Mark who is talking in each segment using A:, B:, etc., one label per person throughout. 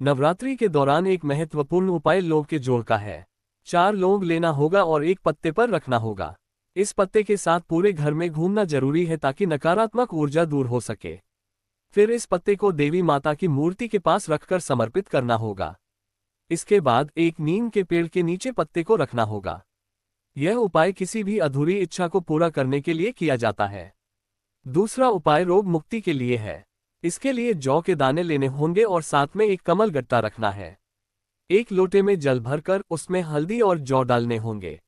A: नवरात्रि के दौरान एक महत्वपूर्ण उपाय लौंग के जोड़ का है। 4 लौंग लेना होगा और एक पत्ते पर रखना होगा। इस पत्ते के साथ पूरे घर में घूमना जरूरी है ताकि नकारात्मक ऊर्जा दूर हो सके। फिर इस पत्ते को देवी माता की मूर्ति के पास रखकर समर्पित करना होगा। इसके बाद एक नीम के पेड़ के नीचे पत्ते को रखना होगा। यह उपाय किसी भी अधूरी इच्छा को पूरा करने के लिए किया जाता है। दूसरा उपाय रोग मुक्ति के लिए है। इसके लिए जौ के दाने लेने होंगे और साथ में एक कमल गट्टा रखना है। एक लोटे में जल भरकर उसमें हल्दी और जौ डालने होंगे।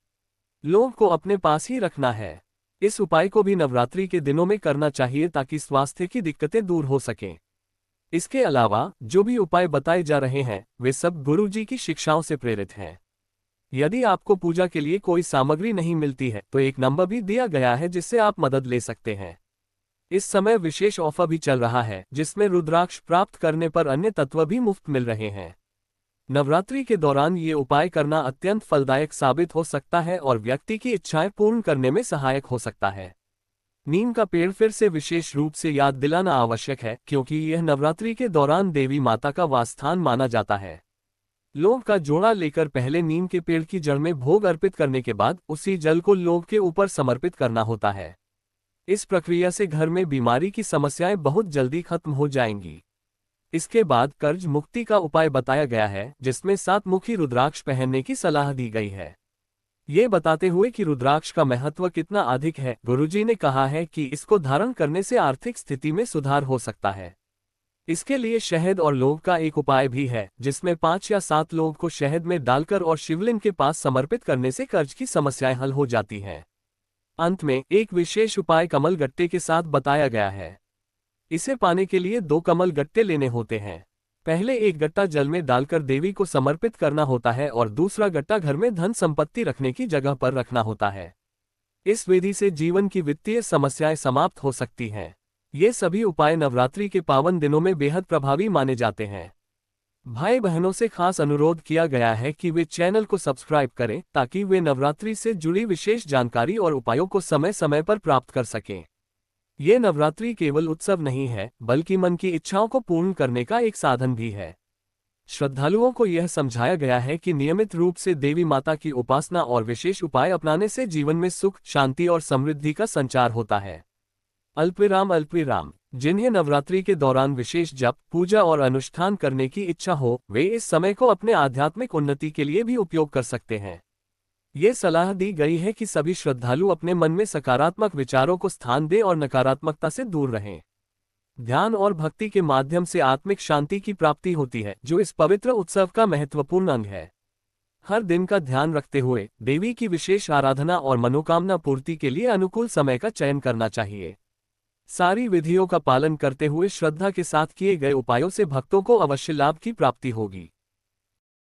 A: लौंग को अपने पास ही रखना है। इस उपाय को भी नवरात्रि के दिनों में करना चाहिए ताकि स्वास्थ्य की दिक्कतें दूर हो सकें। इसके अलावा जो भी उपाय बताए जा रहे हैं वे सब गुरु जी की शिक्षाओं से प्रेरित हैं। यदि आपको पूजा के लिए कोई सामग्री नहीं मिलती है तो एक नंबर भी दिया गया है जिससे आप मदद ले सकते हैं। इस समय विशेष ऑफर भी चल रहा है जिसमें रुद्राक्ष प्राप्त करने पर अन्य तत्व भी मुफ्त मिल रहे हैं। नवरात्रि के दौरान ये उपाय करना अत्यंत फलदायक साबित हो सकता है और व्यक्ति की इच्छाएं पूर्ण करने में सहायक हो सकता है। नीम का पेड़ फिर से विशेष रूप से याद दिलाना आवश्यक है क्योंकि यह नवरात्रि के दौरान देवी माता का वासस्थान माना जाता है। लौंग का जोड़ा लेकर पहले नीम के पेड़ की जड़ में भोग अर्पित करने के बाद उसी जल को लौंग के ऊपर समर्पित करना होता है। इस प्रक्रिया से घर में बीमारी की समस्याएं बहुत जल्दी खत्म हो जाएंगी। इसके बाद कर्ज मुक्ति का उपाय बताया गया है जिसमें 7 मुखी रुद्राक्ष पहनने की सलाह दी गई है। ये बताते हुए कि रुद्राक्ष का महत्व कितना अधिक है, गुरुजी ने कहा है कि इसको धारण करने से आर्थिक स्थिति में सुधार हो सकता है। इसके लिए शहद और लौंग का एक उपाय भी है जिसमें 5 या 7 लौंग को शहद में डालकर और शिवलिंग के पास समर्पित करने से कर्ज की समस्याएं हल हो जाती हैं। अंत में एक विशेष उपाय कमल गट्टे के साथ बताया गया है। इसे पाने के लिए 2 कमल गट्टे लेने होते हैं। पहले एक गट्टा जल में डालकर देवी को समर्पित करना होता है और दूसरा गट्टा घर में धन संपत्ति रखने की जगह पर रखना होता है। इस विधि से जीवन की वित्तीय समस्याएं समाप्त हो सकती हैं। ये सभी उपाय नवरात्रि के पावन दिनों में बेहद प्रभावी माने जाते हैं। भाई बहनों से खास अनुरोध किया गया है कि वे चैनल को सब्सक्राइब करें ताकि वे नवरात्रि से जुड़ी विशेष जानकारी और उपायों को समय समय पर प्राप्त कर सकें। ये नवरात्रि केवल उत्सव नहीं है बल्कि मन की इच्छाओं को पूर्ण करने का एक साधन भी है। श्रद्धालुओं को यह समझाया गया है कि नियमित रूप से देवी माता की उपासना और विशेष उपाय अपनाने से जीवन में सुख, शांति और समृद्धि का संचार होता है। अल्पविराम जिन्हें नवरात्रि के दौरान विशेष जप, पूजा और अनुष्ठान करने की इच्छा हो वे इस समय को अपने आध्यात्मिक उन्नति के लिए भी उपयोग कर सकते हैं। ये सलाह दी गई है कि सभी श्रद्धालु अपने मन में सकारात्मक विचारों को स्थान दें और नकारात्मकता से दूर रहें। ध्यान और भक्ति के माध्यम से आत्मिक शांति की प्राप्ति होती है जो इस पवित्र उत्सव का महत्वपूर्ण अंग है। हर दिन का ध्यान रखते हुए देवी की विशेष आराधना और मनोकामना पूर्ति के लिए अनुकूल समय का चयन करना चाहिए। सारी विधियों का पालन करते हुए श्रद्धा के साथ किए गए उपायों से भक्तों को अवश्य लाभ की प्राप्ति होगी।